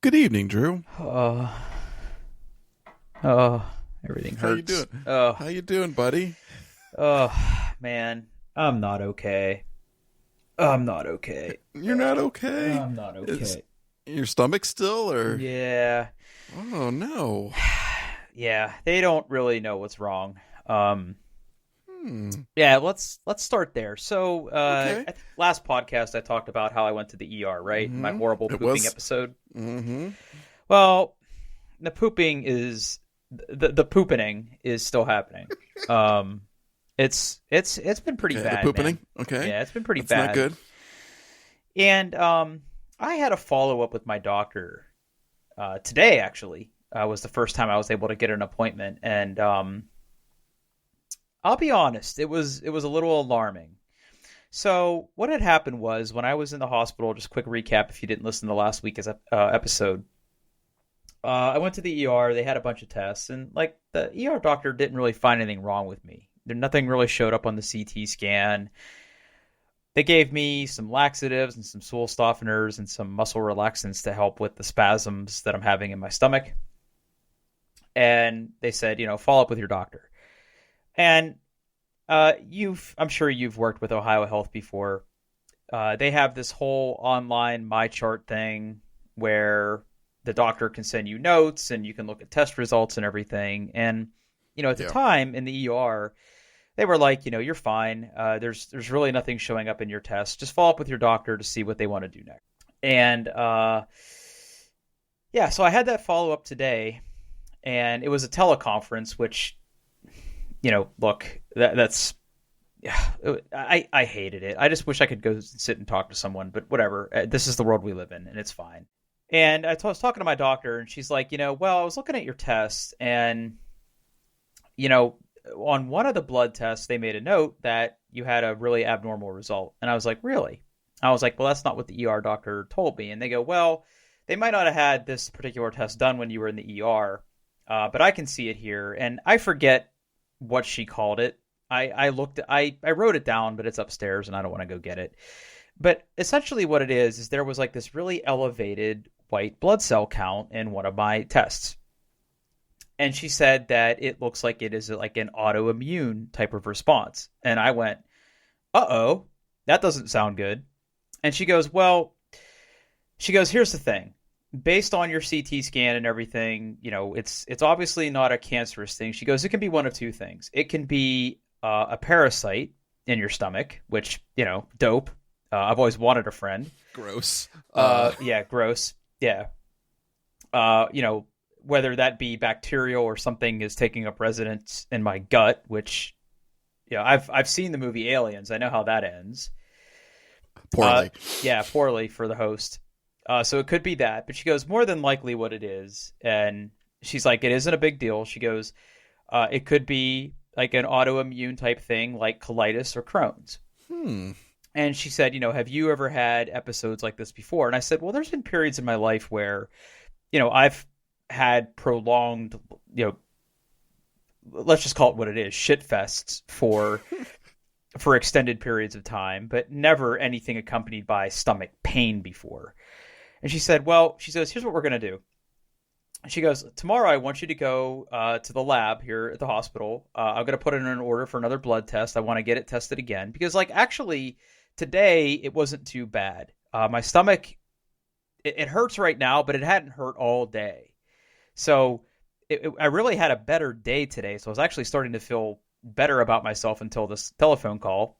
Good evening, Drew. Oh, everything hurts. How you doing? Oh, How you doing, buddy? man, I'm not okay. I'm not okay. You're not okay? I'm not Is okay. your stomach still, or? Yeah, Oh, no. yeah. They don't really know what's wrong. Hmm. Yeah. Let's start there. So, Okay. I think last podcast I talked about how I went to the ER, right? My horrible It pooping was. episode. Mm-hmm. Well, the pooping is the poopening is still happening. It's been pretty Okay, bad, the poopening? man. Okay. Yeah, it's been pretty That's bad. not good. And I had a follow up with my doctor today. Actually, was the first time I was able to get an appointment, and I'll be honest, it was a little alarming. So what had happened was when I was in the hospital. Just quick recap if you didn't listen to last week's episode. I went to the ER. They had a bunch of tests, and like the ER doctor didn't really find anything wrong with me. Nothing really showed up on the CT scan. They gave me some laxatives and some stool softeners and some muscle relaxants to help with the spasms that I'm having in my stomach. And they said, follow up with your doctor. And I'm sure you've worked with Ohio Health before. They have this whole online My Chart thing where the doctor can send you notes and you can look at test results and everything. And, at the Yeah. time in the ER, they were like, you're fine. There's really nothing showing up in your test. Just follow up with your doctor to see what they want to do next. And yeah, so I had that follow up today, and it was a teleconference, which, look, that's yeah, I hated it. I just wish I could go sit and talk to someone, but whatever. This is the world we live in, and it's fine. And was talking to my doctor, and she's like, well, I was looking at your tests, and on one of the blood tests, they made a note that you had a really abnormal result. And I was like, really? I was like, well, that's not what the ER doctor told me. And they go, well, they might not have had this particular test done when you were in the ER, but I can see it here. And I forget what she called it. I wrote it down, but it's upstairs and I don't want to go get it. But essentially what it is there was like this really elevated white blood cell count in one of my tests. And she said that it looks like it is like an autoimmune type of response. And I went, uh-oh, that doesn't sound good. And she goes, here's the thing. Based on your CT scan and everything, it's obviously not a cancerous thing. She goes, it can be one of two things. It can be a parasite in your stomach, which, dope. I've always wanted a friend. Gross. Yeah, gross. Yeah. Whether that be bacterial or something is taking up residence in my gut, which, I've seen the movie Aliens. I know how that ends. Poorly. Yeah, poorly for the host. So it could be that. But she goes, more than likely what it is. And she's like, it isn't a big deal. She goes, it could be like an autoimmune type thing like colitis or Crohn's. And she said, have you ever had episodes like this before? And I said, well, there's been periods in my life where, I've had prolonged, let's just call it what it is, shit fests for extended periods of time, but never anything accompanied by stomach pain before. And she said, here's what we're going to do. She goes, tomorrow I want you to go to the lab here at the hospital. I'm going to put in an order for another blood test. I want to get it tested again because actually today it wasn't too bad. My stomach, it hurts right now, but it hadn't hurt all day. So I really had a better day today. So I was actually starting to feel better about myself until this telephone call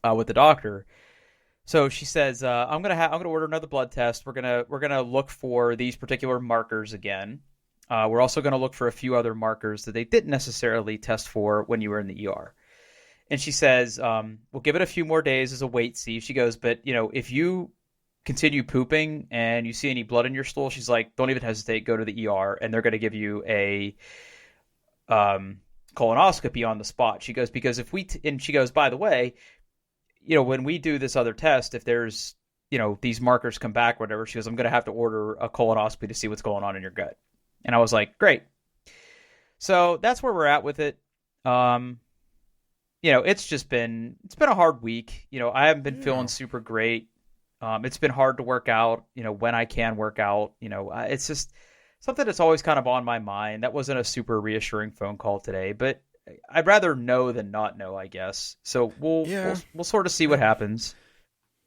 with the doctor. So she says, I'm gonna order another blood test. We're gonna look for these particular markers again. We're also gonna look for a few other markers that they didn't necessarily test for when you were in the ER. And she says, we'll give it a few more days as a wait see. She goes, but if you continue pooping and you see any blood in your stool, she's like, don't even hesitate, go to the ER, and they're going to give you a colonoscopy on the spot. She goes, because and she goes, by the way, when we do this other test, if there's, these markers come back, whatever, she goes, I'm going to have to order a colonoscopy to see what's going on in your gut. And I was like, great. So that's where we're at with it. It's been a hard week. I haven't been feeling super great. It's been hard to work out, when I can work out, it's just something that's always kind of on my mind. That wasn't a super reassuring phone call today, but I'd rather know than not know, I guess. So we'll sort of see what happens.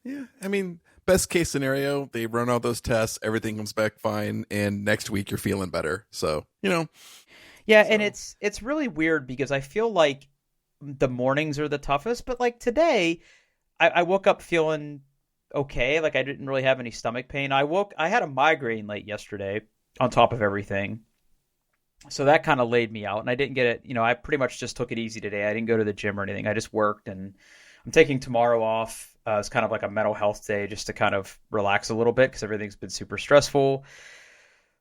Yeah. I mean, best case scenario, they run all those tests, everything comes back fine, and next week you're feeling better. So, Yeah, so. And it's really weird because I feel like the mornings are the toughest, but like today, I woke up feeling okay. Like I didn't really have any stomach pain. I had a migraine late yesterday on top of everything. So that kind of laid me out, and I didn't get it. I pretty much just took it easy today. I didn't go to the gym or anything. I just worked, and I'm taking tomorrow off. It's kind of like a mental health day just to kind of relax a little bit because everything's been super stressful.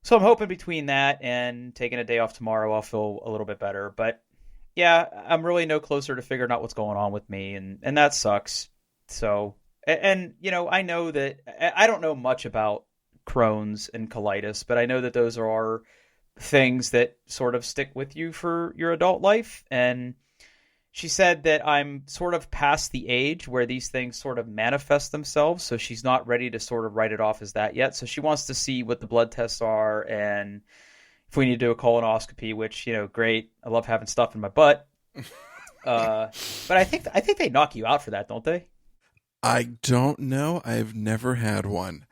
So I'm hoping between that and taking a day off tomorrow, I'll feel a little bit better. But yeah, I'm really no closer to figuring out what's going on with me, and that sucks. So, and I know that I don't know much about Crohn's and colitis, but I know that those are things that sort of stick with you for your adult life. And she said that I'm sort of past the age where these things sort of manifest themselves, so she's not ready to sort of write it off as that yet. So she wants to see what the blood tests are and if we need to do a colonoscopy, which, great. I love having stuff in my butt. But I think they knock you out for that, don't they? I don't know. I've never had one.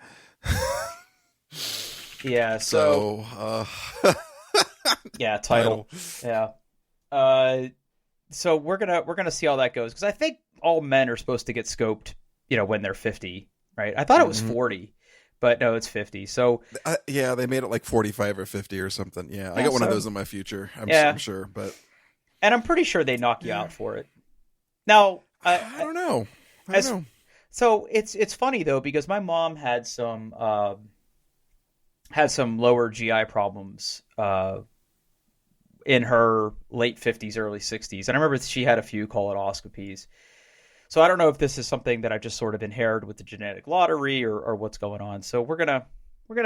Yeah, so yeah, title. Yeah. So we're gonna see how that goes, because I think all men are supposed to get scoped, when they're 50, right? I thought it was 40, but no, it's 50. So yeah, they made it like 45 or 50 or something. Yeah, I got one of those in my future. I'm sure, but and I'm pretty sure they knock you out for it. Now I don't know. I don't know. So it's funny though, because my mom had some lower GI problems in her late 50s, early 60s. And I remember she had a few colonoscopies. So I don't know if this is something that I just sort of inherited with the genetic lottery or what's going on. So we're gonna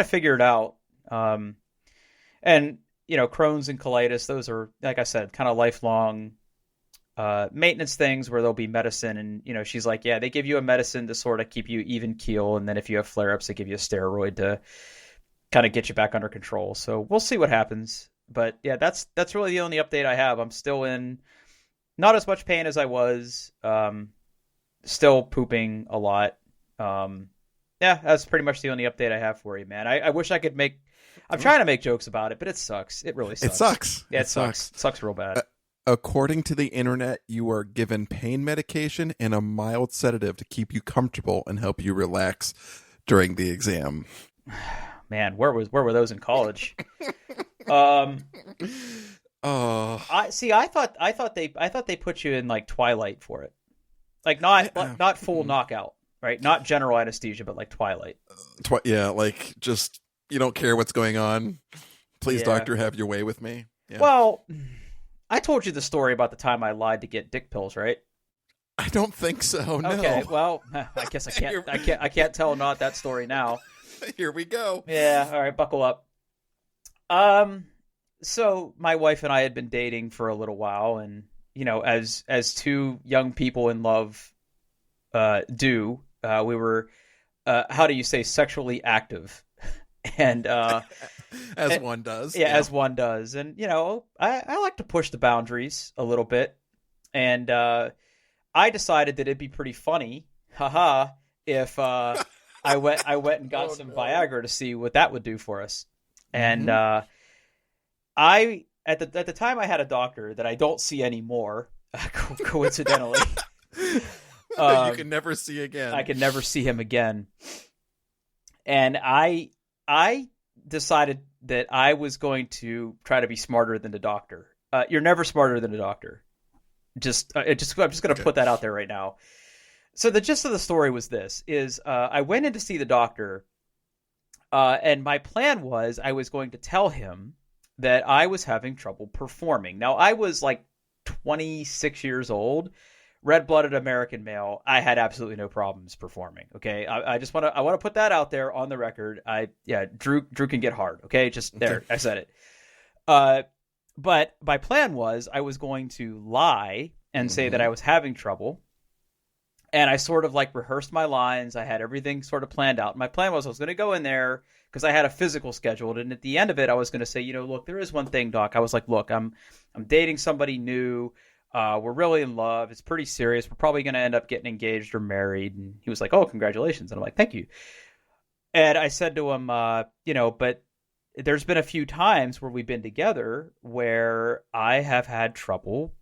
figure it out. And Crohn's and colitis, those are, like I said, kind of lifelong maintenance things where there'll be medicine. And, she's like, yeah, they give you a medicine to sort of keep you even keel. And then if you have flare-ups, they give you a steroid to kind of get you back under control. So we'll see what happens. But yeah, that's really the only update I have. I'm still in not as much pain as I was. Still pooping a lot. Yeah, that's pretty much the only update I have for you, man. I wish I could I'm trying to make jokes about it, but it sucks. It really sucks. It sucks. Yeah, it sucks. It sucks real bad. According to the internet, you are given pain medication and a mild sedative to keep you comfortable and help you relax during the exam. Man, where were those in college? I thought they put you in like Twilight for it, like not full knockout, right? Not general anesthesia, but like Twilight. Yeah, like just you don't care what's going on. Please, doctor, have your way with me. Yeah. Well, I told you the story about the time I lied to get dick pills, right? I don't think so. No. Okay, well, I guess I can't tell not that story now. Here we go. Yeah, all right, buckle up. So my wife and I had been dating for a little while, and as two young people in love do, we were how do you say, sexually active, and as one does. Yeah, as one does, and I like to push the boundaries a little bit, and I decided that it'd be pretty funny, if I went and got some Viagra to see what that would do for us. And I at the time I had a doctor that I don't see anymore, coincidentally. You can never see again. I can never see him again. And I decided that I was going to try to be smarter than the doctor. You're never smarter than a doctor. I'm just going to put that out there right now. So the gist of the story was this: I went in to see the doctor, and my plan was I was going to tell him that I was having trouble performing. Now, I was like 26 years old, red-blooded American male. I had absolutely no problems performing. Okay, I want to put that out there on the record. Drew can get hard. Okay, just there. I said it. But my plan was I was going to lie and say that I was having trouble. And I sort of like rehearsed my lines. I had everything sort of planned out. My plan was I was going to go in there because I had a physical scheduled, and at the end of it, I was going to say, look, there is one thing, Doc. I was like, look, I'm dating somebody new. We're really in love. It's pretty serious. We're probably going to end up getting engaged or married. And he was like, oh, congratulations. And I'm like, thank you. And I said to him, but there's been a few times where we've been together where I have had trouble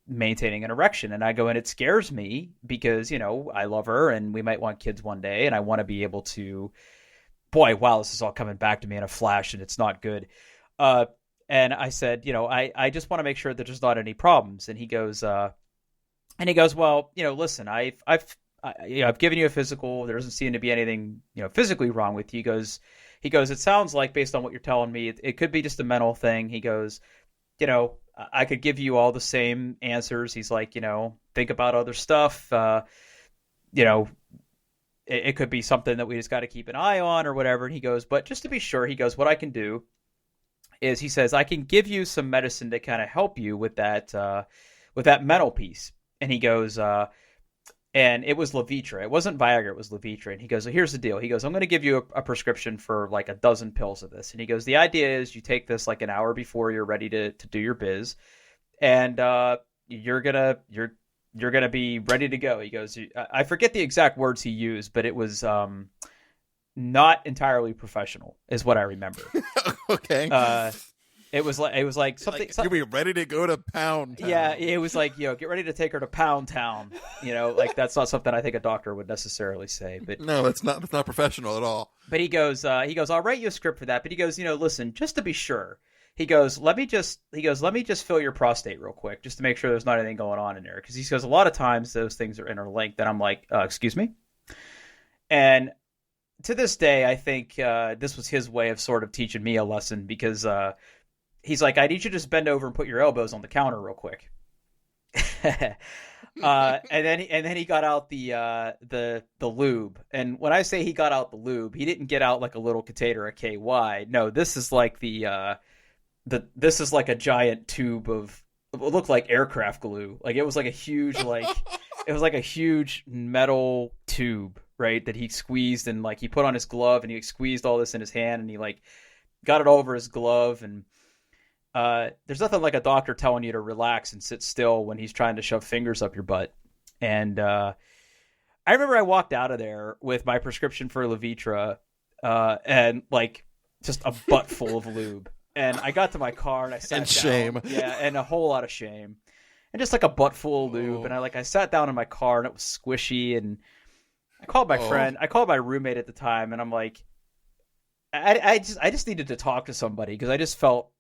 maintaining an erection. And I go, and it scares me because, I love her and we might want kids one day. And I want to be able to, boy, wow, this is all coming back to me in a flash and it's not good. And I said, I just want to make sure that there's not any problems. And he goes, well, listen, I've given you a physical. There doesn't seem to be anything, physically wrong with you. He goes, it sounds like based on what you're telling me, it could be just a mental thing. He goes, I could give you all the same answers. He's like, think about other stuff. It could be something that we just got to keep an eye on or whatever. And he goes, but just to be sure, he goes, what I can do is, he says, I can give you some medicine to kind of help you with that mental piece. And he goes, and it was Levitra. It wasn't Viagra. It was Levitra. And he goes, so here's the deal. He goes, I'm going to give you a prescription for like a dozen pills of this. And he goes, the idea is you take this like an hour before you're ready to do your biz. And you're going to be ready to go. He goes, I forget the exact words he used, but it was not entirely professional is what I remember. Okay. It was like something. You'll be ready to go to Pound Town. Yeah, it was like, get ready to take her to Pound Town. Like that's not something I think a doctor would necessarily say. But no, that's not professional at all. But he goes, I'll write you a script for that. But he goes, listen, just to be sure. He goes, let me just fill your prostate real quick, just to make sure there's not anything going on in there. Because he goes, a lot of times those things are interlinked. And I'm like, excuse me? And to this day, I think this was his way of sort of teaching me a lesson because he's like, I need you to just bend over and put your elbows on the counter real quick. And then he got out the lube. And when I say he got out the lube, he didn't get out like a little container of KY. No, this is like this is like a giant tube of, it looked like aircraft glue. Like it was like a huge it was like a huge metal tube, right? That he squeezed and like he put on his glove and he squeezed all this in his hand and he like got it over his glove. And there's nothing like a doctor telling you to relax and sit still when he's trying to shove fingers up your butt. And I remember I walked out of there with my prescription for Levitra and like just a butt full of lube. And I got to my car and I sat down. Shame. Yeah, and a whole lot of shame. And just like a butt full of lube. And I sat down in my car and it was squishy. And I called my friend. I called my roommate at the time, and I'm like, I just needed to talk to somebody because I felt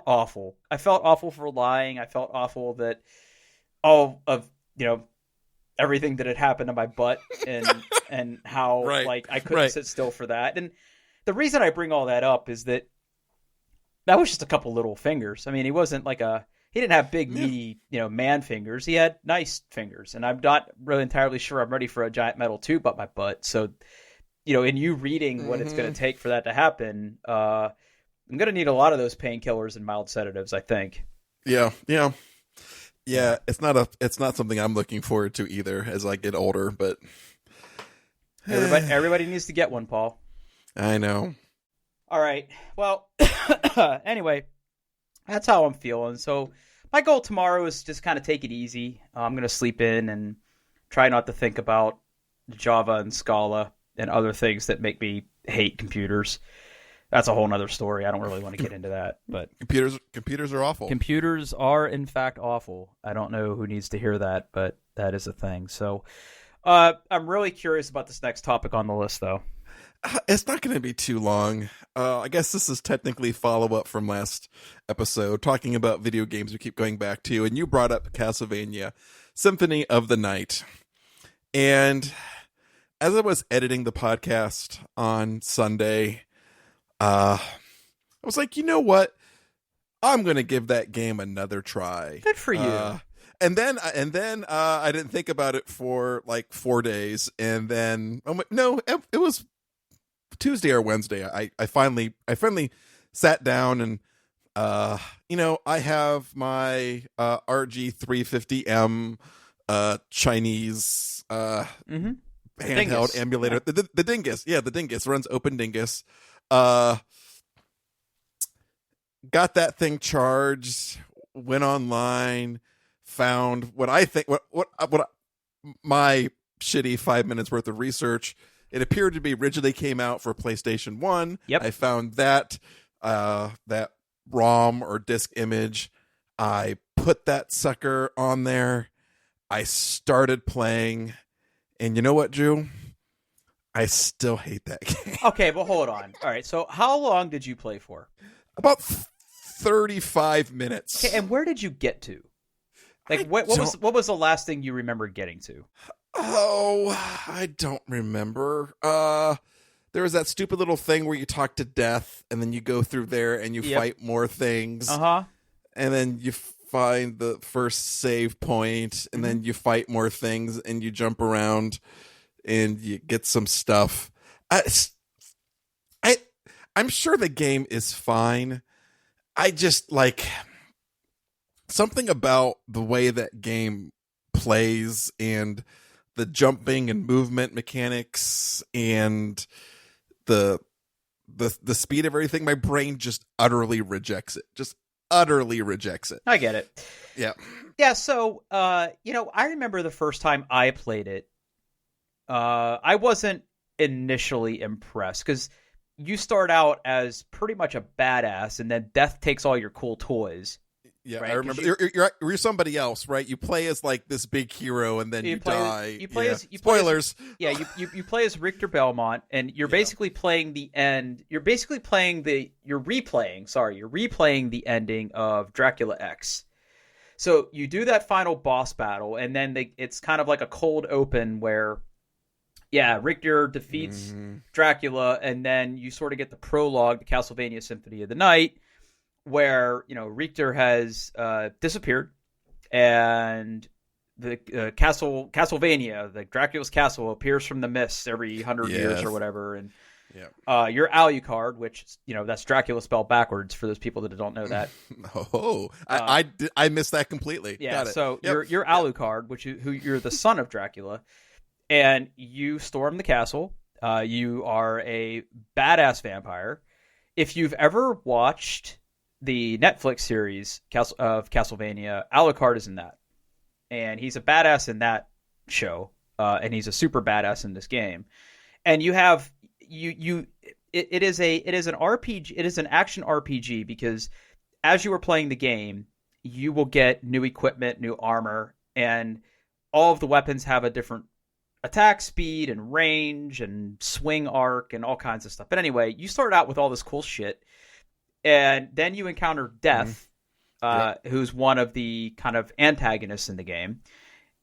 awful. I felt awful for lying. I felt awful that all of everything that had happened to my butt and how like I couldn't sit still for that. And the reason I bring all that up is that was just a couple little fingers. I mean, he didn't have big meaty man fingers. He had nice fingers, and I'm not really entirely sure I'm ready for a giant metal tube up my butt. So, in you reading what it's going to take for that to happen, I'm going to need a lot of those painkillers and mild sedatives, I think. Yeah. It's not something I'm looking forward to either as I get older, but everybody needs to get one, Paul. I know. All right. Well, anyway, that's how I'm feeling. So my goal tomorrow is just kind of take it easy. I'm going to sleep in and try not to think about Java and Scala and other things that make me hate computers. That's a whole nother story. I don't really want to get into that, but computers are awful. Computers are in fact awful. I don't know who needs to hear that, but that is a thing. So, I'm really curious about this next topic on the list, though. It's not going to be too long. I guess this is technically follow-up from last episode, talking about video games we keep going back to, and you brought up Castlevania Symphony of the Night. And as I was editing the podcast on Sunday, I was like, you know what? I'm going to give that game another try. Good for you. And then I didn't think about it for like 4 days, and then no, it was Tuesday or Wednesday. I finally sat down and I have my RG350M Chinese Mm-hmm. handheld Dingus. emulator. Yeah. The Dingus, yeah, the Dingus runs Open Dingus. Uh, got that thing charged. Went online, found what I think my shitty 5 minutes worth of research. It appeared to be originally came out for PlayStation 1. Yep. I found that that ROM or disk image. I put that sucker on there. I started playing, and you know what, Drew? I still hate that game. Okay, but hold on. All right, so how long did you play for? About 35 minutes. Okay, and where did you get to? Like, what was the last thing you remember getting to? Oh, I don't remember. There was that stupid little thing where you talk to death, and then you go through there and you fight more things. Uh-huh. And then you find the first save point, and then you fight more things, and you jump around, and you get some stuff. I'm sure the game is fine. I just like something about the way that game plays and the jumping and movement mechanics and the speed of everything. My brain just utterly rejects it. Just utterly rejects it. I get it. Yeah. Yeah, so I remember the first time I played it, I wasn't initially impressed because you start out as pretty much a badass, and then death takes all your cool toys. Yeah, right? I remember. You're somebody else, right? You play as like this big hero, and then you die. You play as spoilers. You play as Richter Belmont, and you're basically playing the end. You're replaying the ending of Dracula X. So you do that final boss battle, and then it's kind of like a cold open where, Richter defeats Dracula, and then you sort of get the prologue, the Castlevania Symphony of the Night, where Richter has disappeared, and the Castlevania, the Dracula's castle, appears from the mist every 100 years or whatever, and your Alucard, which that's Dracula spelled backwards for those people that don't know that. I missed that completely. Yeah, Got it. so your Alucard, who you're the son of Dracula, and you storm the castle. You are a badass vampire. If you've ever watched the Netflix series of Castlevania, Alucard is in that, and he's a badass in that show, and he's a super badass in this game. And you have it is an RPG. It is an action RPG because as you are playing the game, you will get new equipment, new armor, and all of the weapons have a different attack speed and range and swing arc and all kinds of stuff. But anyway, you start out with all this cool shit. And then you encounter Death, who's one of the kind of antagonists in the game.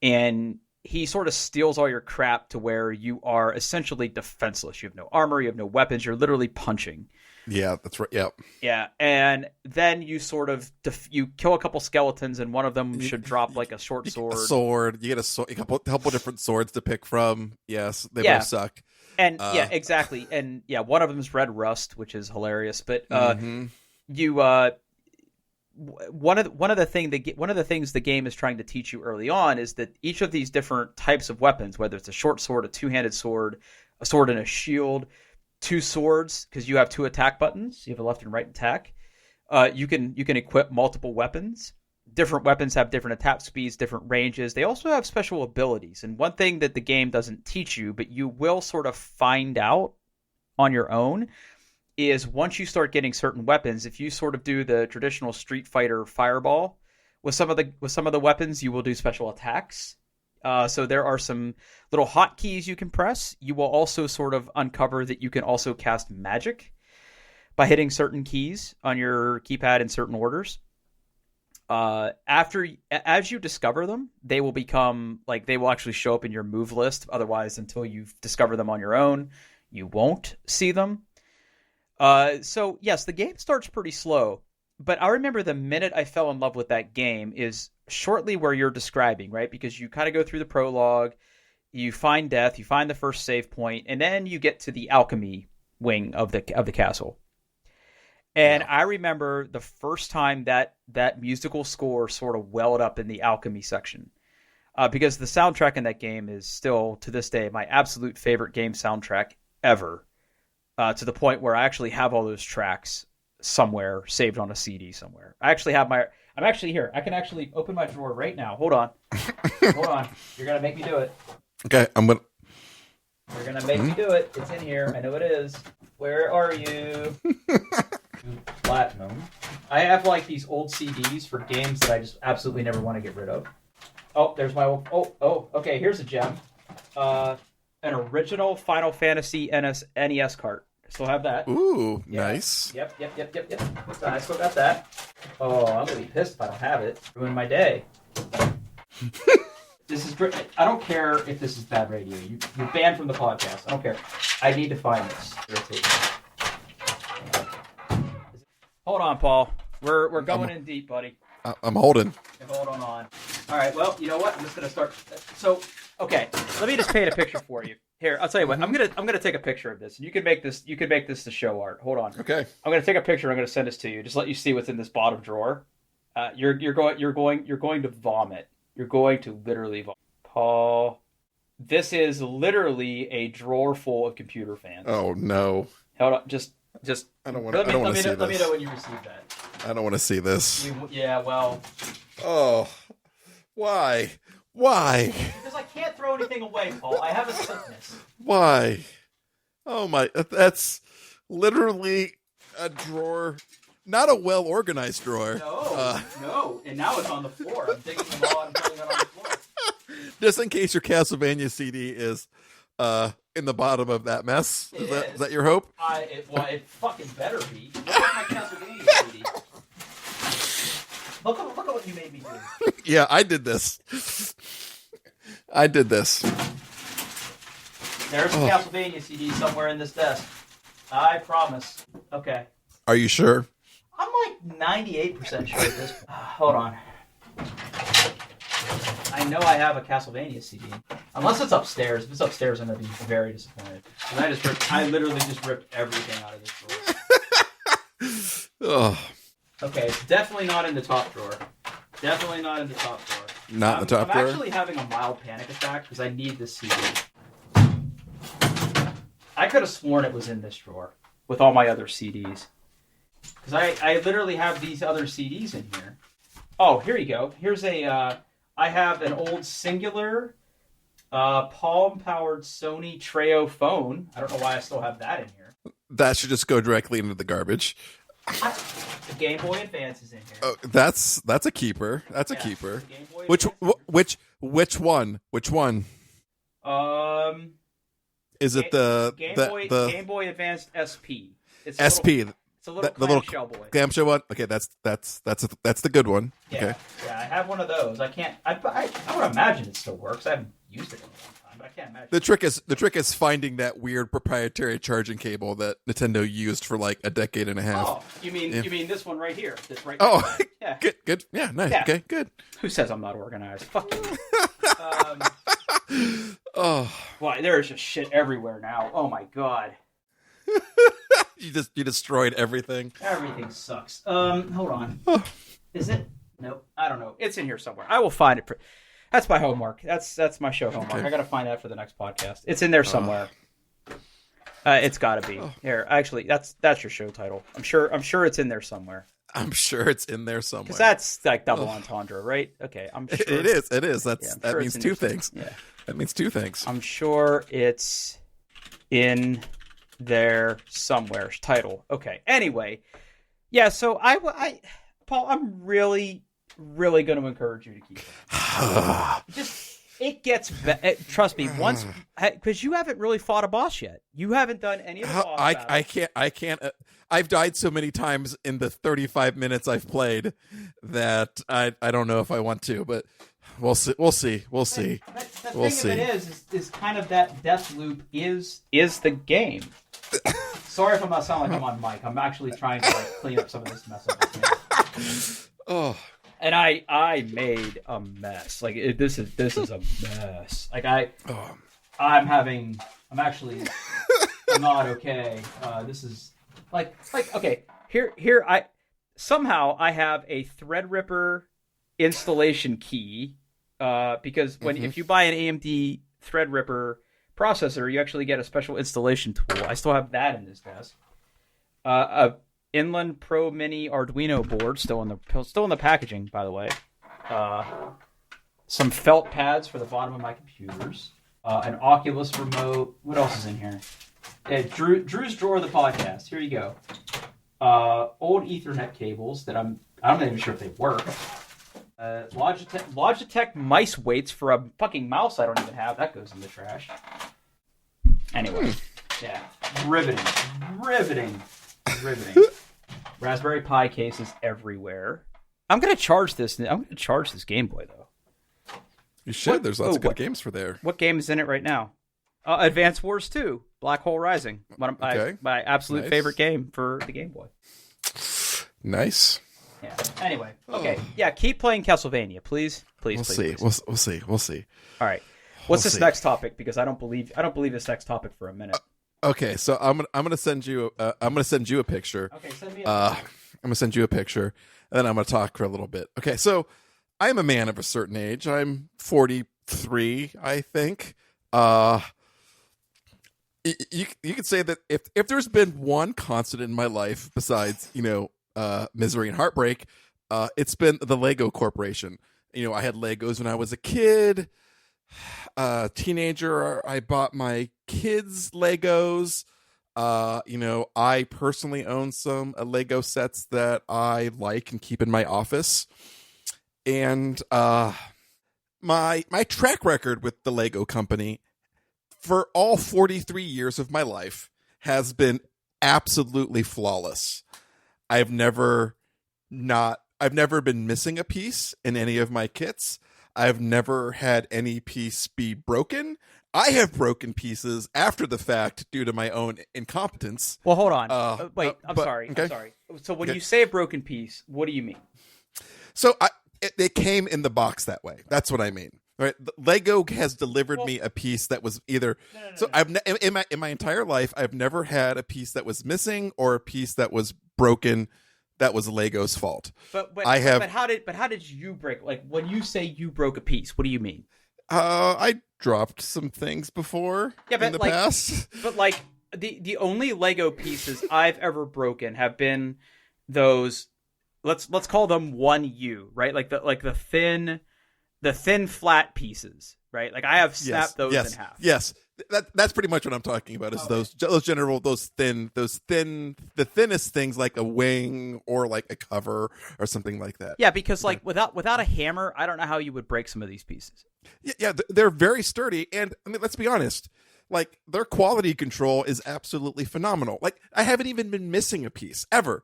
And he sort of steals all your crap to where you are essentially defenseless. You have no armor, you have no weapons, you're literally punching. Yeah, that's right. Yep. Yeah, and then you sort of you kill a couple skeletons, and one of them should drop like a short sword. You get a couple different swords to pick from. Yes, they both suck. And exactly. And one of them is Red Rust, which is hilarious. But you one of the things the game is trying to teach you early on is that each of these different types of weapons, whether it's a short sword, a two-handed sword, a sword and a shield, two swords, because you have two attack buttons, you have a left and right attack. You can equip multiple weapons. Different weapons have different attack speeds, different ranges. They also have special abilities. And one thing that the game doesn't teach you, but you will sort of find out on your own, is once you start getting certain weapons, if you sort of do the traditional Street Fighter fireball with some of the weapons, you will do special attacks. So there are some little hotkeys you can press. You will also sort of uncover that you can also cast magic by hitting certain keys on your keypad in certain orders. As you discover them, they will actually show up in your move list. Otherwise, until you discover them on your own, you won't see them. So yes, the game starts pretty slow, but I remember the minute I fell in love with that game is shortly where you're describing, right? Because you kind of go through the prologue, you find Death, you find the first save point, and then you get to the alchemy wing of the castle. And I remember the first time that musical score sort of welled up in the alchemy section. because the soundtrack in that game is still, to this day, my absolute favorite game soundtrack ever, to the point where I actually have all those tracks somewhere saved on a CD somewhere. I'm actually here. I can actually open my drawer right now. Hold on. Hold on. You're going to make me do it. Okay, You're going to make me do it. It's in here. I know it is. Where are you? Platinum. I have like these old CDs for games that I just absolutely never want to get rid of. Oh, there's my old... Oh, okay, here's a gem. An original Final Fantasy NES cart. Still have that. Ooh, Yeah. nice. Yep. So I still got that. Oh, I'm going to be pissed if I don't have it. Ruin my day. This is great. I don't care if this is bad radio. You're banned from the podcast. I don't care. I need to find this. Hold on, Paul. We're going in deep, buddy. I'm holding. Hold on. All right. Well, you know what? I'm just gonna start. So, okay. Let me just paint a picture for you. Here, I'll tell you what. I'm gonna take a picture of this. You can make this. You can make this the show art. Hold on. Okay. I'm gonna take a picture. I'm gonna send this to you. Just let you see what's in this bottom drawer. You're going to vomit. You're going to literally vomit. Paul, this is literally a drawer full of computer fans. Oh no. Hold on. Just. I don't want to see this. Let me know when you receive that. I don't want to see this. Yeah. Well. Oh. Why? Why? Because I can't throw anything away, Paul. I have a sickness. Why? Oh my, that's literally a drawer, not a well-organized drawer. No. And now it's on the floor. I'm digging them all and putting it on the floor. Just in case your Castlevania CD is in the bottom of that mess. Is that your hope? It fucking better be. Look at my Castlevania CD. Look at what you made me do. Yeah, I did this. There's a Castlevania CD somewhere in this desk. I promise. Okay. Are you sure? I'm like 98% sure of this. Hold on. I know I have a Castlevania CD. Unless it's upstairs. If it's upstairs, I'm going to be very disappointed. I literally just ripped everything out of this drawer. Oh. Okay, it's definitely not in the top drawer. Not in the top I'm drawer? actually having a mild panic attack because I need this CD. I could have sworn it was in this drawer with all my other CDs. Because I literally have these other CDs in here. Oh, here you go. Here's I have an old Singular palm-powered Sony Treo phone. I don't know why I still have that in here. That should just go directly into the garbage. The Game Boy Advance is in here. Oh, that's a keeper. That's a keeper. Which one? Is it Game Boy Advanced SP? It's SP. It's a little clamshell boy. Clamshell one. Okay, that's the good one. Yeah, okay. Yeah, I have one of those. I would imagine it still works. I haven't used it in a long time, but I can't imagine. The trick is finding that weird proprietary charging cable that Nintendo used for like a decade and a half. Oh, you mean this one right here? This right. Oh, yeah. Good. Yeah, nice. Yeah. Okay, good. Who says I'm not organized? Fuck you. Oh. Well, there is just shit everywhere now. Oh my god. You destroyed everything. Everything sucks. Hold on. Is it? Nope. I don't know. It's in here somewhere. I will find it. That's my homework. That's my show homework. Okay. I gotta find that for the next podcast. It's in there somewhere. It's gotta be. Here, actually, that's your show title. I'm sure it's in there somewhere. I'm sure it's in there somewhere. Because that's like double entendre, right? Okay, I'm sure. It is. That means two things. Yeah. That means two things. I'm sure it's in there somewhere. Title. Okay. Anyway, yeah. So Paul, I'm really going to encourage you to keep it. It gets better. Trust me. Once, because you haven't really fought a boss yet. You haven't done any of the boss battles. I can't. I've died so many times in the 35 minutes I've played that I don't know if I want to, but we'll see. The thing of it is kind of that death loop is the game. Sorry if I'm not sounding like I'm on mic. I'm actually trying to clean up some of this mess up. Oh. And I made a mess. Like this is a mess. Like I'm actually not okay. This is like okay. Here I have a Threadripper installation key because if you buy an AMD Threadripper processor, you actually get a special installation tool. I still have that in this desk. A Inland Pro Mini Arduino board still in the packaging, by the way. Some felt pads for the bottom of my computers. An Oculus remote. What else is in here? Drew's drawer of the podcast. Here you go. Old Ethernet cables that I'm not even sure if they work. Logitech mice weights for a fucking mouse I don't even have. That goes in the trash. Anyway, yeah, riveting. Raspberry Pi cases everywhere. I'm gonna charge this Game Boy though. You should. There's lots of good games for there. What game is in it right now? Advance Wars 2, Black Hole Rising. My absolute favorite game for the Game Boy. Nice. Yeah. Anyway, okay. Yeah, keep playing Castlevania, please. We'll see. All right. What's this next topic? Because I don't believe this next topic for a minute. Okay, so I'm gonna send you a picture. Okay, send me. I'm gonna send you a picture, and then I'm gonna talk for a little bit. Okay, so I'm a man of a certain age. I'm 43, I think. You could say that if there's been one constant in my life besides misery and heartbreak, it's been the Lego Corporation. I had Legos when I was a kid. Teenager, I bought my kids Legos. I personally own some Lego sets that I like and keep in my office. And my track record with the Lego company for all 43 years of my life has been absolutely flawless. I've never been missing a piece in any of my kits. I've never had any piece be broken. I have broken pieces after the fact due to my own incompetence. Well, hold on. I'm sorry. Okay. I'm sorry. So when you say a broken piece, what do you mean? So it came in the box that way. That's what I mean. Right? Lego has delivered me a piece that was either. No. I've in my entire life, I've never had a piece that was missing or a piece that was broken. That was Lego's fault. But how did you break? Like when you say you broke a piece, what do you mean? I dropped some things before in the past. But like the only Lego pieces I've ever broken have been those. Let's call them 1U, right? Like the thin flat pieces, right? Like I have snapped those in half. Yes. That's pretty much what I'm talking about. Is the thinnest things like a wing or like a cover or something like that. Yeah, because like without a hammer, I don't know how you would break some of these pieces. Yeah, they're very sturdy, and I mean, let's be honest. Like their quality control is absolutely phenomenal. Like I haven't even been missing a piece ever,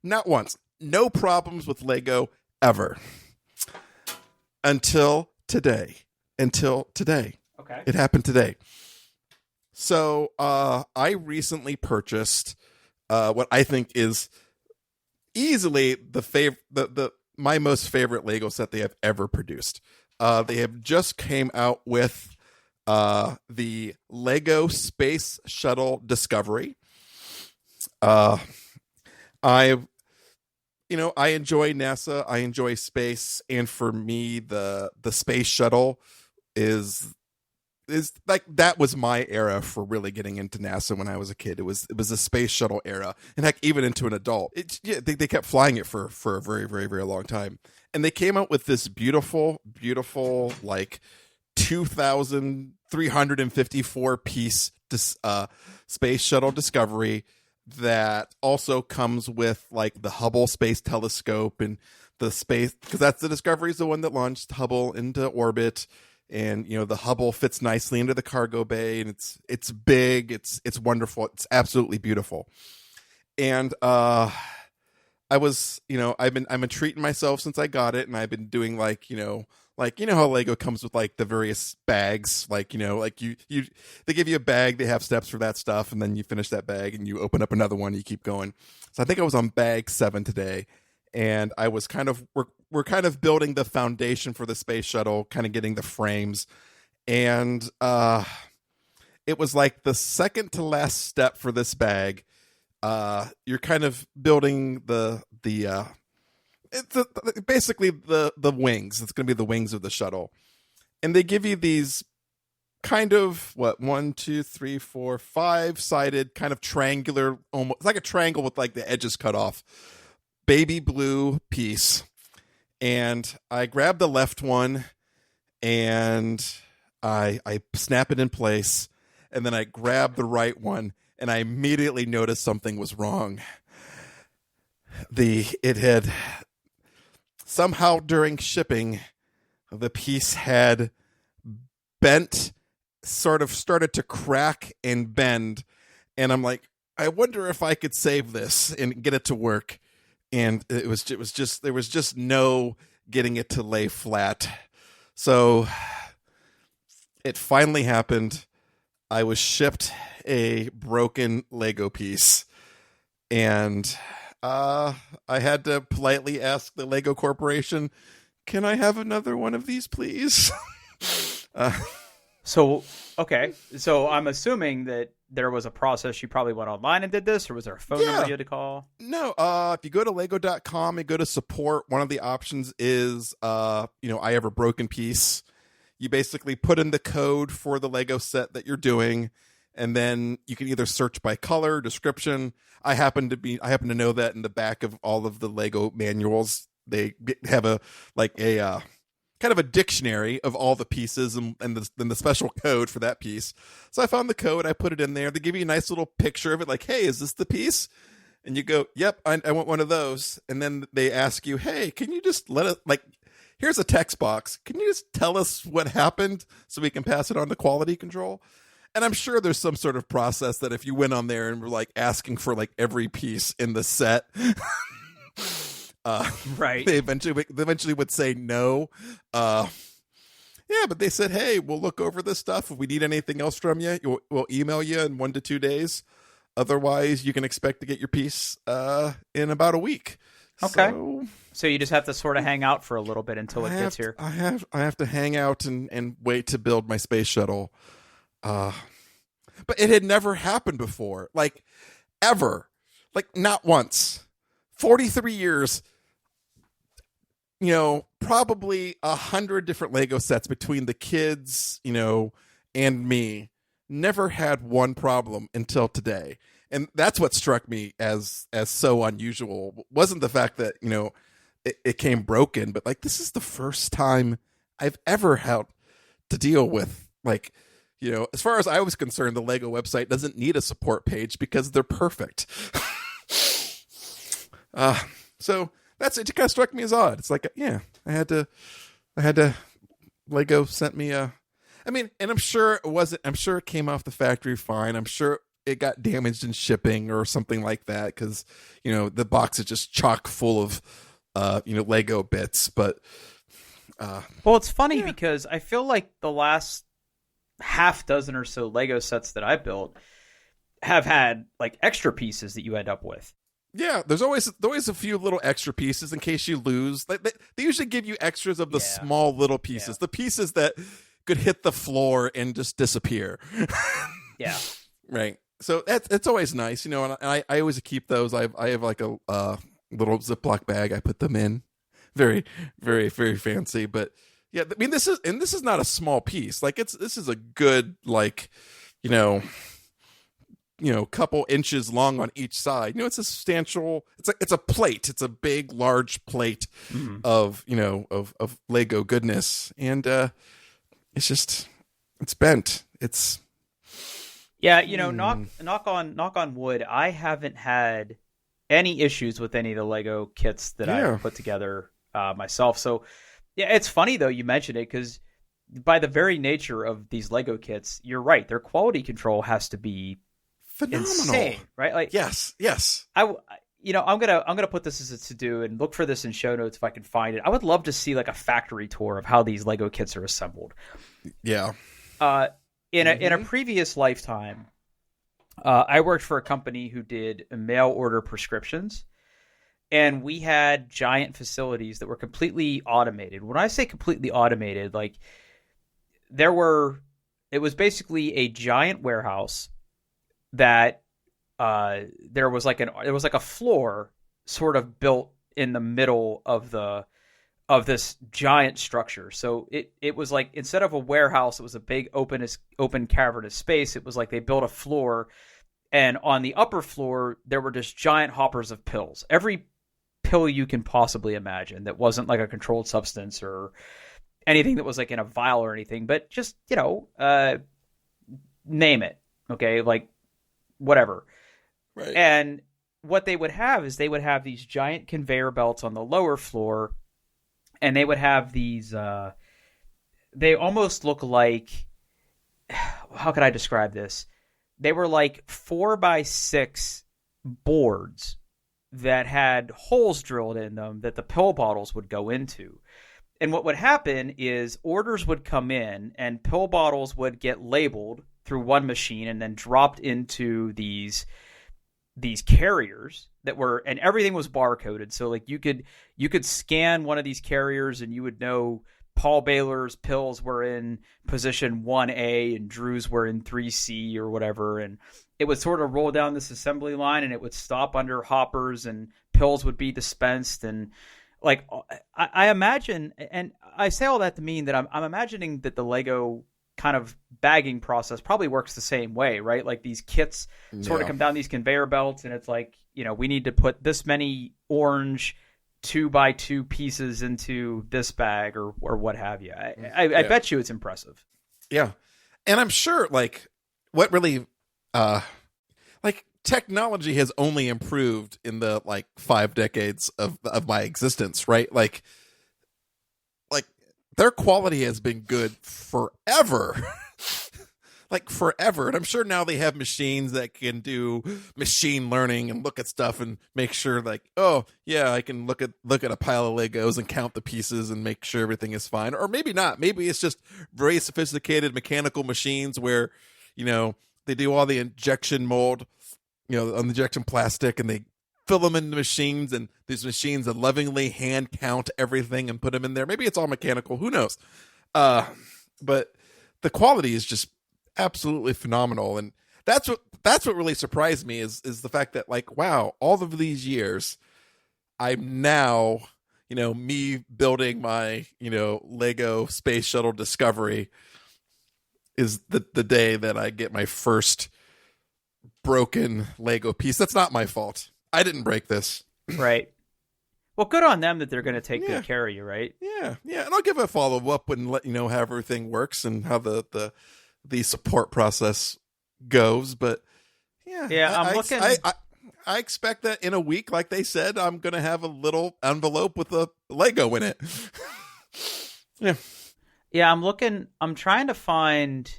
not once. No problems with Lego ever until today. Okay. It happened today. So I recently purchased what I think is easily my most favorite Lego set they have ever produced. They have just came out with the Lego Space Shuttle Discovery. I enjoy NASA. I enjoy space, and for me, the space shuttle is like that was my era for really getting into NASA when I was a kid. It was a space shuttle era, and heck, even into an adult. They kept flying it for a very, very, very long time, and they came out with this beautiful like 2,354 piece space shuttle Discovery that also comes with like the Hubble Space Telescope and the space, because that's the Discovery is the one that launched Hubble into orbit. And the Hubble fits nicely into the cargo bay, and it's big, it's wonderful, it's absolutely beautiful. And I've been treating myself since I got it, and I've been doing like how Lego comes with like the various bags, they give you a bag, they have steps for that stuff, and then you finish that bag and you open up another one, you keep going. So I think I was on bag 7 today. And I was we're kind of building the foundation for the space shuttle, kind of getting the frames. And it was like the second to last step for this bag. You're kind of building the it's basically the wings. It's going to be the wings of the shuttle, and they give you these kind of what 5-sided kind of triangular, almost like a triangle with like the edges cut off, baby blue piece. And I grab the left one and I snap it in place, and then I grab the right one, and I immediately noticed something was wrong. It had somehow during shipping, the piece had bent, sort of started to crack and bend, and I'm like, I wonder if I could save this and get it to work. And there was just no getting it to lay flat. So it finally happened. I was shipped a broken Lego piece, and I had to politely ask the Lego Corporation, "Can I have another one of these, please?" So, okay. So I'm assuming that there was a process. You probably went online and did this, or was there a phone number you had to call? No. If you go to lego.com and go to support, one of the options is, I have a broken piece. You basically put in the code for the Lego set that you're doing, and then you can either search by color, description. I happen to know that in the back of all of the Lego manuals, they have a kind of a dictionary of all the pieces and the special code for that piece. So I found the code, I put it in there. They give you a nice little picture of it, like, hey, is this the piece? And you go, yep, I want one of those. And then they ask you, hey, can you just let it, like, here's a text box. Can you just tell us what happened so we can pass it on to quality control? And I'm sure there's some sort of process that if you went on there and were like asking for like every piece in the set, right, they eventually would say no. But they said, hey, we'll look over this stuff. If we need anything else from you, we'll email you in 1 to 2 days. Otherwise, you can expect to get your piece in about a week. Okay. So you just have to sort of hang out for a little bit until it gets here. I have to hang out and wait to build my space shuttle. But it had never happened before, like ever, like not once. 43 years. Probably 100 different Lego sets between the kids, and me. Never had one problem until today. And that's what struck me as so unusual. Wasn't the fact that, it came broken, but like, this is the first time I've ever had to deal with, like, as far as I was concerned, the Lego website doesn't need a support page because they're perfect. So that's it. It kind of struck me as odd. It's like, I had to Lego sent me and I'm sure it came off the factory fine. I'm sure it got damaged in shipping or something like that, because the box is just chock full of Lego bits. But well, it's funny because I feel like the last half dozen or so Lego sets that I built have had like extra pieces that you end up with. Yeah, there's always a few little extra pieces in case you lose. They usually give you extras of the small little pieces, the pieces that could hit the floor and just disappear. Yeah, right. So it's always nice, and I always keep those. I have like a little Ziploc bag. I put them in, very, very, very fancy. But yeah, I mean, this is not a small piece. Like this is a good, like, couple inches long on each side. It's a substantial. It's a plate. It's a big, large plate of Lego goodness, and it's bent. It's knock on wood. I haven't had any issues with any of the Lego kits that I've put together myself. So yeah, it's funny though you mentioned it, because by the very nature of these Lego kits, you're right. Their quality control has to be phenomenal, insane, right? Like, yes. I'm gonna put this as a to-do and look for this in show notes if I can find it. I would love to see like a factory tour of how these Lego kits are assembled. Yeah. In a previous lifetime, I worked for a company who did mail order prescriptions, and we had giant facilities that were completely automated. When I say completely automated, like it was basically a giant warehouse that there was like a floor sort of built in the middle of this giant structure. So it was like, instead of a warehouse, it was a big open cavernous space. It was like they built a floor, and on the upper floor there were just giant hoppers of pills. Every pill you can possibly imagine that wasn't like a controlled substance or anything that was like in a vial or anything, but just, name it. Okay, like whatever. Right. And what they would have is they would have these giant conveyor belts on the lower floor, and they would have these they almost look like, how could I describe this? They were like 4x6 boards that had holes drilled in them that the pill bottles would go into. And what would happen is orders would come in and pill bottles would get labeled through one machine and then dropped into these carriers that were, and everything was barcoded. So like you could scan one of these carriers and you would know Paul Baylor's pills were in position 1A and Drew's were in 3C or whatever. And it would sort of roll down this assembly line and it would stop under hoppers and pills would be dispensed. And like, I imagine, and I say all that to mean that I'm imagining that the Lego kind of bagging process probably works the same way, right? Like these kits sort of come down these conveyor belts and it's like, we need to put this many orange 2x2 pieces into this bag or what have you. I bet you it's impressive. Yeah. And I'm sure like what really like technology has only improved in the like 5 decades of my existence, right? Like their quality has been good forever. Like forever. And I'm sure now they have machines that can do machine learning and look at stuff and make sure like, oh yeah, I can look at a pile of Legos and count the pieces and make sure everything is fine. Or maybe not. Maybe it's just very sophisticated mechanical machines where, they do all the injection mold, on the injection plastic, and they fill them in the machines, and these machines that lovingly hand count everything and put them in there. Maybe it's all mechanical. Who knows? But the quality is just absolutely phenomenal. And that's what really surprised me is the fact that like, wow, all of these years, I'm now, me building my, Lego Space Shuttle Discovery is the day that I get my first broken Lego piece. That's not my fault. I didn't break this. Right. Well, good on them that they're going to take good care of you, right? Yeah. And I'll give a follow-up and let you know how everything works and how the support process goes. But yeah, I'm looking. I expect that in a week, like they said, I'm going to have a little envelope with a Lego in it. Yeah. Yeah, I'm looking. I'm trying to find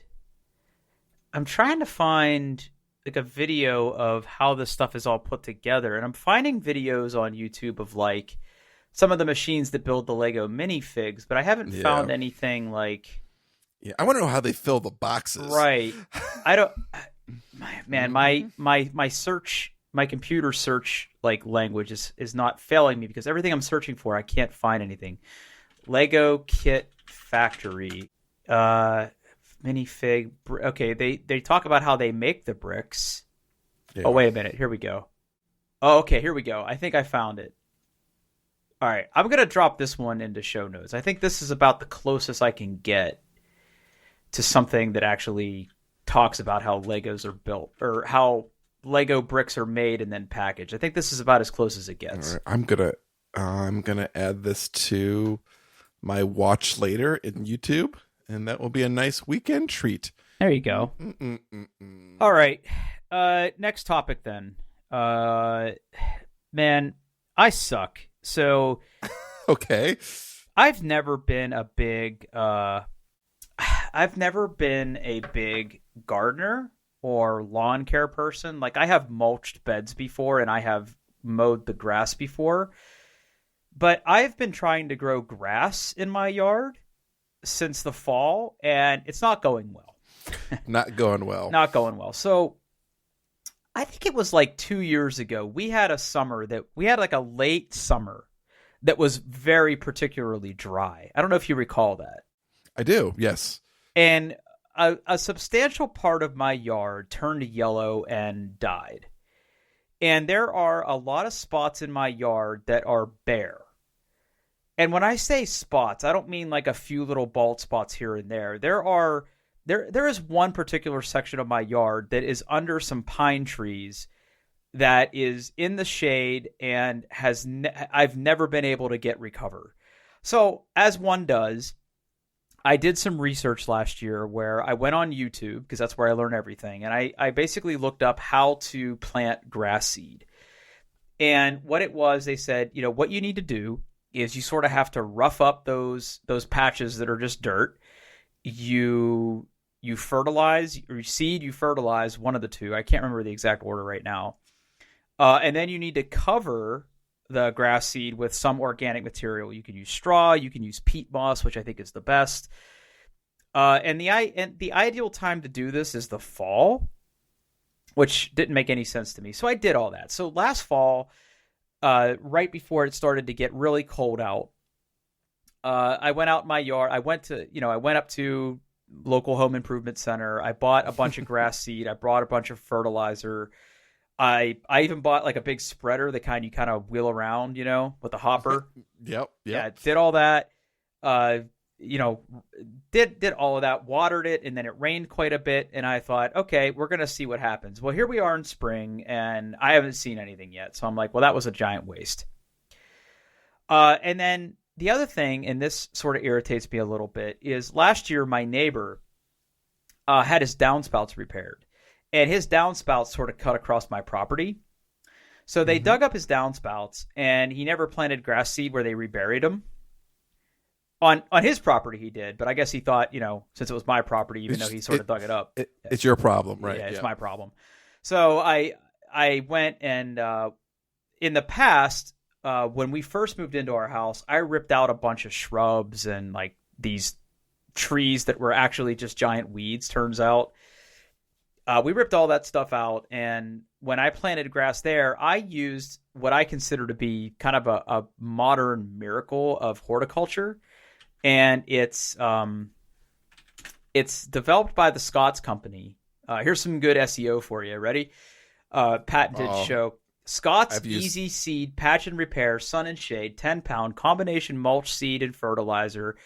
like a video of how this stuff is all put together, and I'm finding videos on YouTube of like some of the machines that build the Lego minifigs, but I haven't found anything like. Yeah, I want to know how they fill the boxes. Right. I don't. Man, my search, my computer search like language is not failing me because everything I'm searching for, I can't find anything. Lego Kit Factory, minifig. Okay, they talk about how they make the bricks. Yeah. Oh, wait a minute. Here we go. Oh, okay, here we go. I think I found it. All right, I'm going to drop this one into show notes. I think this is about the closest I can get to something that actually talks about how Legos are built or how Lego bricks are made and then packaged. I think this is about as close as it gets. All right, I'm gonna add this to my watch later in YouTube, and that will be a nice weekend treat. There you go. All right. Next topic then. Man, I suck. So okay. I've never been a big gardener or lawn care person. Like I have mulched beds before and I have mowed the grass before. But I've been trying to grow grass in my yard since the fall, and it's not going well. Not going well. Not going well. So I think it was like 2 years ago, we had like a late summer that was very particularly dry. I don't know if you recall that. I do, yes. And a substantial part of my yard turned yellow and died. And there are a lot of spots in my yard that are bare. And when I say spots, I don't mean like a few little bald spots here and there. There is one particular section of my yard that is under some pine trees that is in the shade and I've never been able to get recover. So, as one does, I did some research last year where I went on YouTube, because that's where I learn everything, and I basically looked up how to plant grass seed. And what it was, they said, what you need to do is you sort of have to rough up those patches that are just dirt. You fertilize, or you fertilize, one of the two. I can't remember the exact order right now. And then you need to cover the grass seed with some organic material. You can use straw, you can use peat moss, which I think is the best. And the ideal time to do this is the fall, which didn't make any sense to me. So I did all that. So last fall, right before it started to get really cold out, I went out in my yard. I went up to local home improvement center. I bought a bunch of grass seed. I brought a bunch of fertilizer. I even bought like a big spreader, the kind you kind of wheel around, with the hopper. Yep. Yeah, did all that. Did all of that, watered it, and then it rained quite a bit. And I thought, okay, we're going to see what happens. Well, here we are in spring, and I haven't seen anything yet. So I'm like, well, that was a giant waste. And then the other thing, and this sort of irritates me a little bit, is last year my neighbor had his downspouts repaired. And his downspouts sort of cut across my property. So they dug up his downspouts, and he never planted grass seed where they reburied them. On his property he did, but I guess he thought, since it was my property, even though he sort of dug it up. It's your problem, right? Yeah, it's my problem. So I went and in the past, when we first moved into our house, I ripped out a bunch of shrubs and like these trees that were actually just giant weeds, turns out. We ripped all that stuff out, and when I planted grass there, I used what I consider to be kind of a modern miracle of horticulture, and it's developed by the Scott's Company. Here's some good SEO for you. Ready? Patented show. Scott's Easy Seed Patch and Repair Sun and Shade 10-pound combination mulch seed and fertilizer.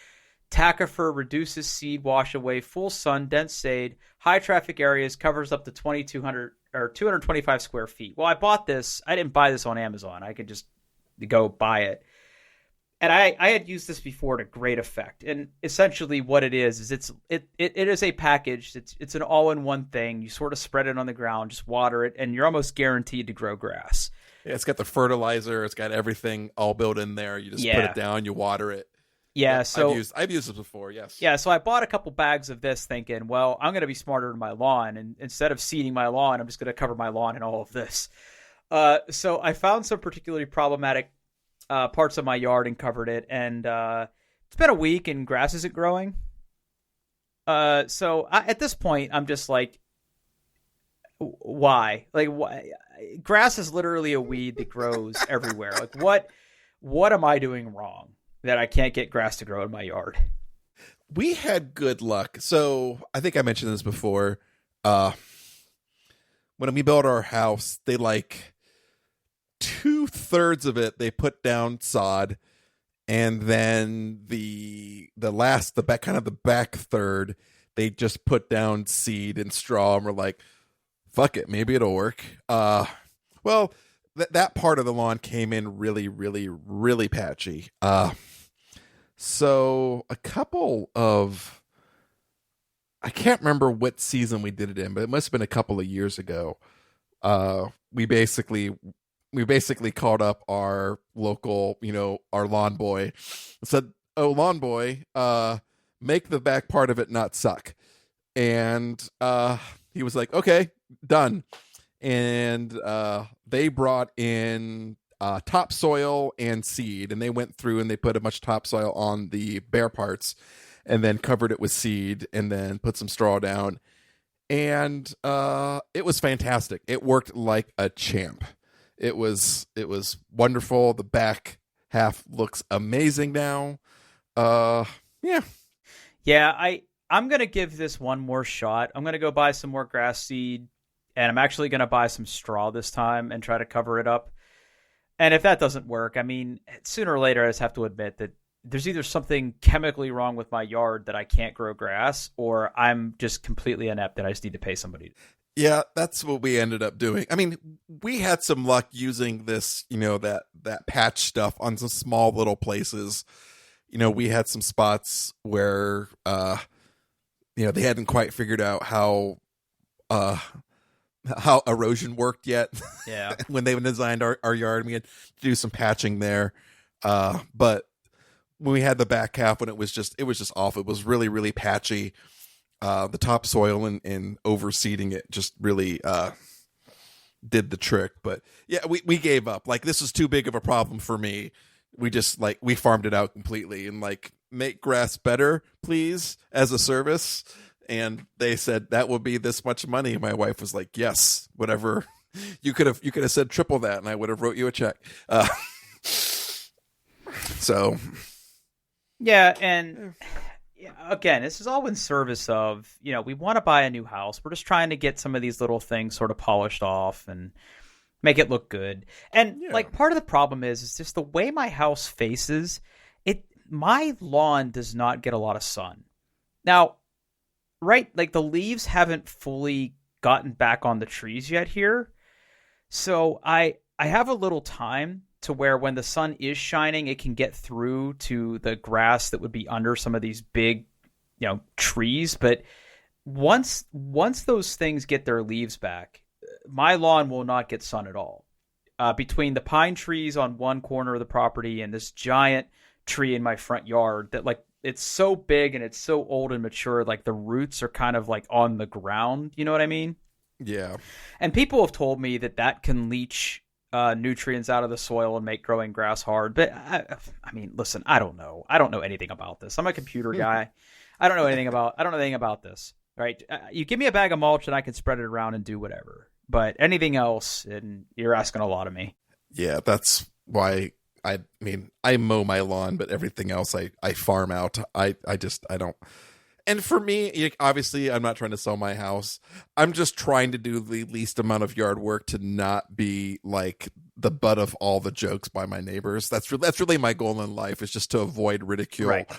Tackifer reduces seed wash away, full sun, dense shade, high traffic areas, covers up to 2,200 or 225 square feet. Well, I bought this. I didn't buy this on Amazon. I could just go buy it. And I had used this before to great effect. And essentially what it is it is a package. It's an all-in-one thing. You sort of spread it on the ground, just water it, and you're almost guaranteed to grow grass. Yeah, it's got the fertilizer. It's got everything all built in there. You just put it down, you water it. Yeah, so I've used this before, yes. Yeah, so I bought a couple bags of this thinking, well, I'm going to be smarter in my lawn, and instead of seeding my lawn, I'm just going to cover my lawn in all of this. So I found some particularly problematic parts of my yard and covered it, and it's been a week and grass isn't growing. So at this point, I'm just like, why? Like, why? Grass is literally a weed that grows everywhere. Like, what am I doing wrong that I can't get grass to grow in my yard? We had good luck. So I think I mentioned this before. When we built our house, they 2/3 of it they put down sod, and then the back third they just put down seed and straw, and we're like, fuck it, maybe it'll work. Well, that part of the lawn came in really, really, really patchy. So a couple of, I can't remember what season we did it in, but it must have been a couple of years ago. We basically called up our local, our lawn boy, and said, "Oh, lawn boy, make the back part of it not suck." And he was like, "Okay, done." And they brought in topsoil and seed, and they went through and they put a bunch of topsoil on the bare parts and then covered it with seed and then put some straw down. And it was fantastic. It worked like a champ. It was wonderful. The back half looks amazing now. Yeah. I'm going to give this one more shot. I'm going to go buy some more grass seed and I'm actually going to buy some straw this time and try to cover it up. And if that doesn't work, I mean, sooner or later, I just have to admit that there's either something chemically wrong with my yard that I can't grow grass, or I'm just completely inept and I just need to pay somebody. Yeah, that's what we ended up doing. I mean, we had some luck using this, that patch stuff on some small little places. We had some spots where, they hadn't quite figured out how erosion worked yet. Yeah. When they designed our yard, we had to do some patching there. But when we had the back half, when it was just off, it was really, really patchy. The topsoil and overseeding it just really did the trick. But yeah, we gave up. Like, this is too big of a problem for me. We just we farmed it out completely and make grass better, please, as a service. And they said that would be this much money. My wife was like, yes, whatever. You could have said triple that and I would have wrote you a check. So yeah. And again, this is all in service of, we want to buy a new house. We're just trying to get some of these little things sort of polished off and make it look good. And part of the problem is just the way my house faces it. My lawn does not get a lot of sun now, right? Like, the leaves haven't fully gotten back on the trees yet here. So I have a little time to where when the sun is shining, it can get through to the grass that would be under some of these big, trees. But once those things get their leaves back, my lawn will not get sun at all. Between the pine trees on one corner of the property and this giant tree in my front yard that it's so big and it's so old and mature, the roots are kind of on the ground. You know what I mean? Yeah. And people have told me that can leach nutrients out of the soil and make growing grass hard. But I mean, listen, I don't know. I don't know anything about this. I'm a computer guy. I don't know anything about this. Right? You give me a bag of mulch and I can spread it around and do whatever. But anything else, and you're asking a lot of me. Yeah, that's why I mow my lawn, but everything else I farm out. I don't. And for me, obviously, I'm not trying to sell my house. I'm just trying to do the least amount of yard work to not be the butt of all the jokes by my neighbors. That's really my goal in life, is just to avoid ridicule. Right.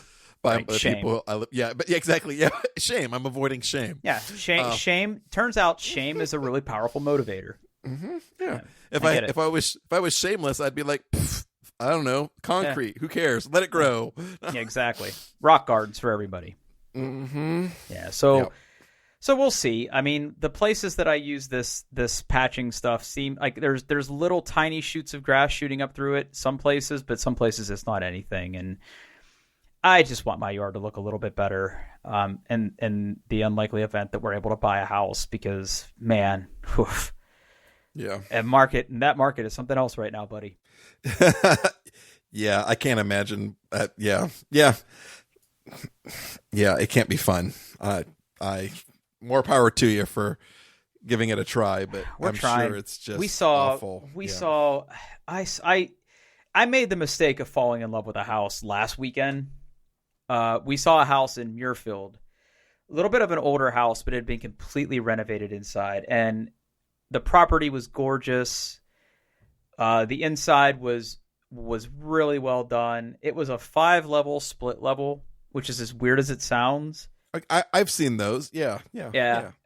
By shame. People. Exactly. Yeah, shame. I'm avoiding shame. Yeah, shame. Turns out shame is a really powerful motivator. Mm-hmm, yeah. If I was shameless, I'd be like, I don't know, concrete. Yeah. Who cares? Let it grow. Yeah, exactly. Rock gardens for everybody. Mm-hmm. Yeah. So we'll see. I mean, the places that I use this patching stuff seem like there's little tiny shoots of grass shooting up through it some places, but some places it's not anything. And I just want my yard to look a little bit better. In the unlikely event that we're able to buy a house, because man, oof, yeah, that market is something else right now, buddy. Yeah, I can't imagine. Yeah, it can't be fun. I more power to you for giving it a try, but I'm sure it's just awful. I made the mistake of falling in love with a house last weekend. We saw a house in Muirfield, a little bit of an older house, but it had been completely renovated inside, and the property was gorgeous. The inside was really well done. It was a 5-level split level, which is as weird as it sounds. I've seen those. Yeah.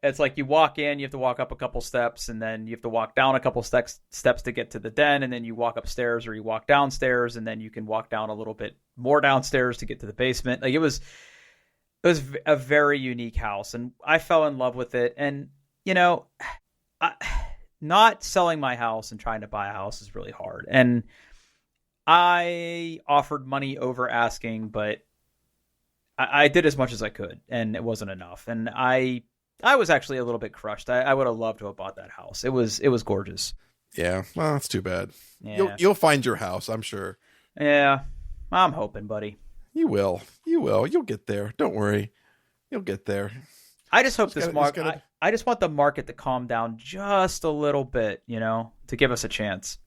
It's like you walk in, you have to walk up a couple steps, and then you have to walk down a couple steps to get to the den, and then you walk upstairs or you walk downstairs, and then you can walk down a little bit more downstairs to get to the basement. It was a very unique house, and I fell in love with it. And not selling my house and trying to buy a house is really hard. And I offered money over asking, but I did as much as I could, and it wasn't enough. And I was actually a little bit crushed. I would have loved to have bought that house. It was gorgeous. Yeah, well, that's too bad. Yeah. You'll find your house, I'm sure. Yeah, I'm hoping, buddy. You will. You'll get there. Don't worry. You'll get there. I just hope I just want the market to calm down just a little bit, to give us a chance.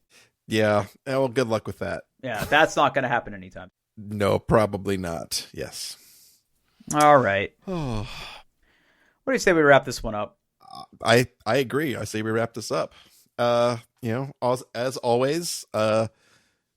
Yeah. Well, good luck with that. Yeah, that's not going to happen anytime. No, probably not. Yes. All right. Oh. What do you say we wrap this one up? I agree. I say we wrap this up. As always,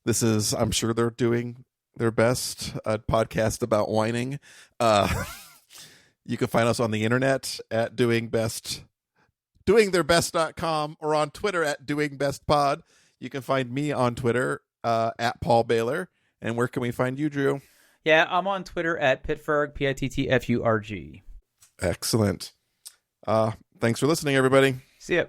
this is, I'm sure they're doing their best podcast about whining. You can find us on the internet at doingtheirbest.com or on Twitter at doingbestpod. You can find me on Twitter at Paul Baylor. And where can we find you, Drew? Yeah, I'm on Twitter at Pitfurg, Pittfurg. Excellent. Thanks for listening, everybody. See ya.